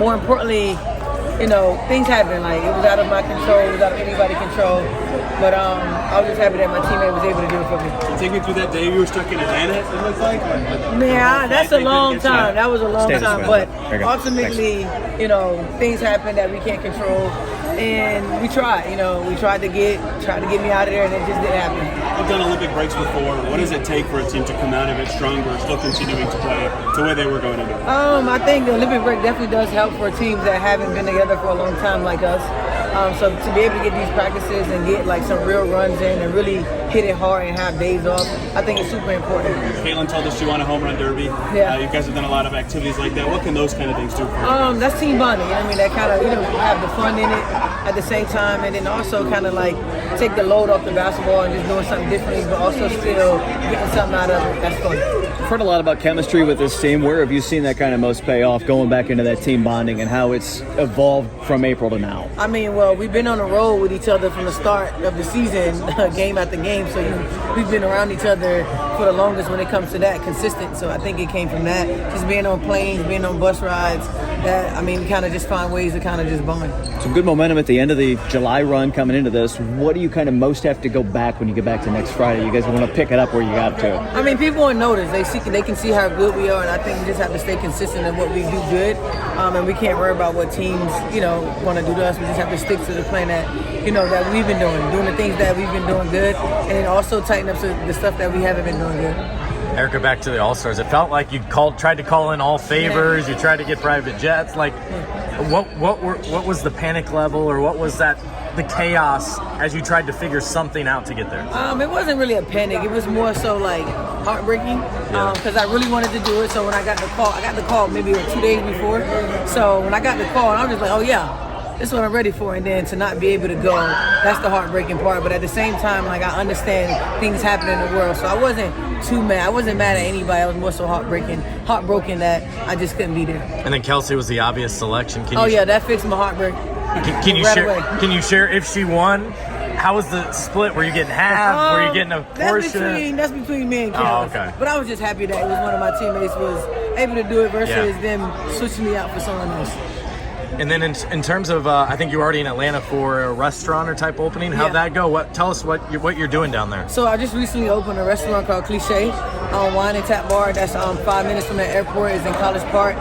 more importantly, things happen. Like, it was out of my control. It was out of anybody's control. But I was just happy that my teammate was able to do it for me. Take me through that day you were stuck in Atlanta, it looks like? Man, that's a long time. That was a long time. But ultimately, things happen that we can't control. And we tried, we tried to get me out of there, and it just didn't happen. You've done Olympic breaks before. What does it take for a team to come out of it stronger, still continuing to play the way they were going to do? I think the Olympic break definitely does help for teams that haven't been together for a long time like us. So to be able to get these practices and get like some real runs in and really hit it hard and have days off, I think it's super important. Caitlin told us she won a home run derby. Yeah. You guys have done a lot of activities like that. What can those kind of things do for you? That's team bonding. That kind of, have the fun in it at the same time, and then also kind of like take the load off the basketball and just doing something differently, but also still getting something out of it. That's fun. I've heard a lot about chemistry with this team. Where have you seen that kind of most pay off, going back into that team bonding and how it's evolved from April to now? Well, we've been on the road with each other from the start of the season, game after game. So we've been around each other for the longest when it comes to that, consistent. So I think it came from that, just being on planes, being on bus rides. We kind of just find ways to kind of just bond. Some good momentum at the end of the July run coming into this. What do you kind of most have to go back when you get back to next Friday? You guys want to pick it up where you got to? People want to notice. They can see how good we are, and I think we just have to stay consistent in what we do good. And we can't worry about what teams, want to do to us. We just have to stick to the plan that, that we've been doing the things that we've been doing good, and then also tighten up the stuff that we haven't been doing good. Erica, back to the All-Stars. It felt like you tried to call in all favors. You tried to get private jets. Like, what was the panic level, or what was the chaos as you tried to figure something out to get there? It wasn't really a panic. It was more so like heartbreaking because I really wanted to do it. So when I got the call maybe 2 days before. So when I got the call, I was just like, oh yeah, this is what I'm ready for. And then to not be able to go, that's the heartbreaking part. But at the same time, like, I understand things happen in the world. So I wasn't too mad. I wasn't mad at anybody. I was more so heartbroken that I just couldn't be there. And then Kelsey was the obvious selection. That fixed my heartbreak. Can you share if she won? How was the split? Were you getting half? Were you getting a portion? That's between me and Kelsey. Oh, okay. But I was just happy that it was one of my teammates was able to do it versus them switching me out for someone else. And then in terms of, I think you were already in Atlanta for a restaurant or type opening. How'd that go? Tell us what you're doing down there. So I just recently opened a restaurant called Cliche Wine and Tap Bar. That's 5 minutes from the airport. It's in College Park.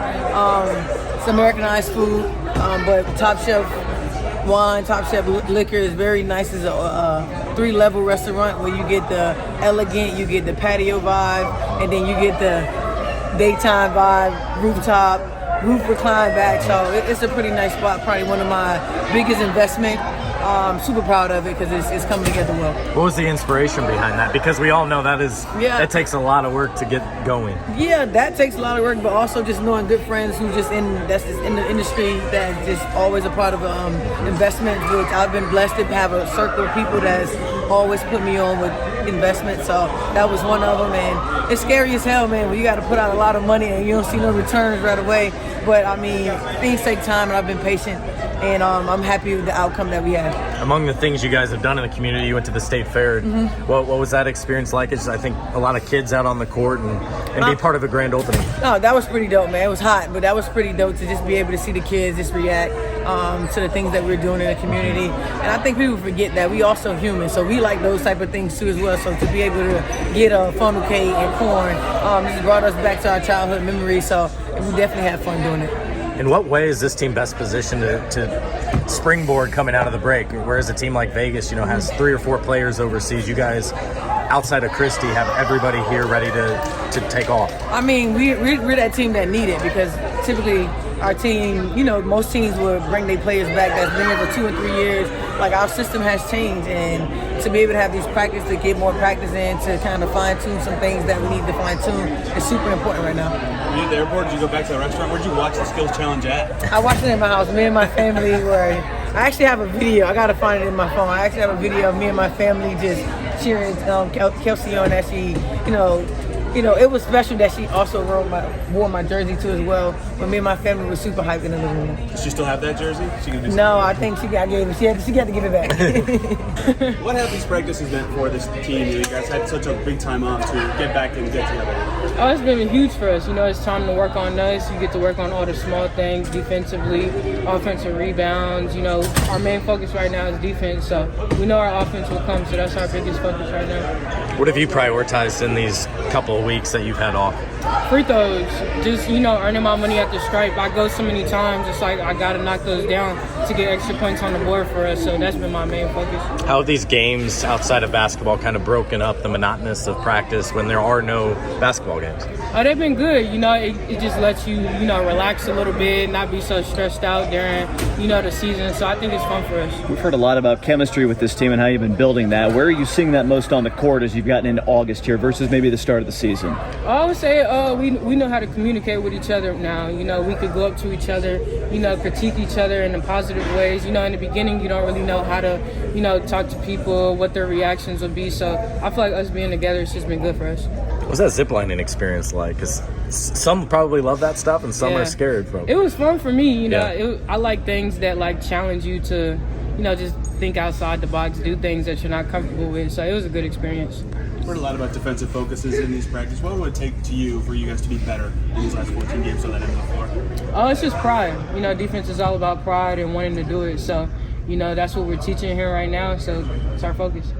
It's Americanized food, but top shelf wine, top shelf liquor is very nice. It's a 3-level restaurant where you get the elegant, you get the patio vibe, and then you get the daytime vibe, roof recline back. So it's a pretty nice spot, probably one of my biggest investment. I'm super proud of it because it's coming together well. What was the inspiration behind that? Because we all know that takes a lot of work to get going. Yeah, that takes a lot of work, but also just knowing good friends who that's just in the industry that just always a part of investment, which I've been blessed to have a circle of people that's always put me on with investment. So that was one of them, and it's scary as hell, man, when you got to put out a lot of money and you don't see no returns right away. But things take time, and I've been patient. And I'm happy with the outcome that we had. Among the things you guys have done in the community, you went to the State Fair. Mm-hmm. What was that experience like? It's, I think, a lot of kids out on the court and be part of a grand opening. No, that was pretty dope, man. It was hot, but that was pretty dope to just be able to see the kids just react to the things that we're doing in the community. And I think people forget that we also human, so we like those type of things too as well. So to be able to get a funnel cake and corn, this brought us back to our childhood memories. So we definitely had fun doing it. In what way is this team best positioned to springboard coming out of the break? Whereas a team like Vegas, has 3 or 4 players overseas. You guys, outside of Christie, have everybody here ready to take off. We're that team that need it because typically our team, most teams would bring their players back that's been here for 2 or 3 years. Like, our system has changed, and to be able to have these practice, to get more practice in, to kind of fine-tune some things that we need to fine-tune is super important right now. Were you at the airport? Did you go back to the restaurant? Where'd you watch the skills challenge at? I watched it in my house. Me and my family were... I actually have a video. I got to find it in my phone. I actually have a video of me and my family just cheering Kelsey on as she, it was special that she also wore my jersey too as well. But me and my family were super hyped in the living room. Does she still have that jersey? No, I think she got to give it back. What have these practices meant for this team? You guys had such a big time off to get back and get together. Oh, it's been huge for us. You know, it's time to work on us. You get to work on all the small things defensively, offensive rebounds. You know, our main focus right now is defense, so we know our offense will come, so that's our biggest focus right now. What have you prioritized in these couple of weeks that you've had off? Free throws, just, you know, earning my money at the stripe. I go so many times, it's like I got to knock those down to get extra points on the board for us, so that's been my main focus. How have these games outside of basketball kind of broken up the monotonous of practice when there are no basketball games? Oh, they've been good. You know, it just lets you, you know, relax a little bit, not be so stressed out during, you know, the season. So I think it's fun for us. We've heard a lot about chemistry with this team and how you've been building that. Where are you seeing that most on the court as you've gotten into August here versus maybe the start of the season? I would say we know how to communicate with each other now. You know, we could go up to each other, you know, critique each other in the positive ways. You know, in the beginning, you don't really know how to, you know, talk to people, what their reactions would be. So I feel like us being together has just been good for us. What was that ziplining experience like? Because some probably love that stuff and some are scared from it. It was fun for me. You know, Yeah. I like things that like challenge you to, you know, just think outside the box, do things that you're not comfortable with. So it was a good experience. We've heard a lot about defensive focuses in these practices. What would it take to you for you guys to be better in these last 14 games on that end of the floor? Oh, it's just pride. You know, defense is all about pride and wanting to do it. So, you know, that's what we're teaching here right now. So it's our focus.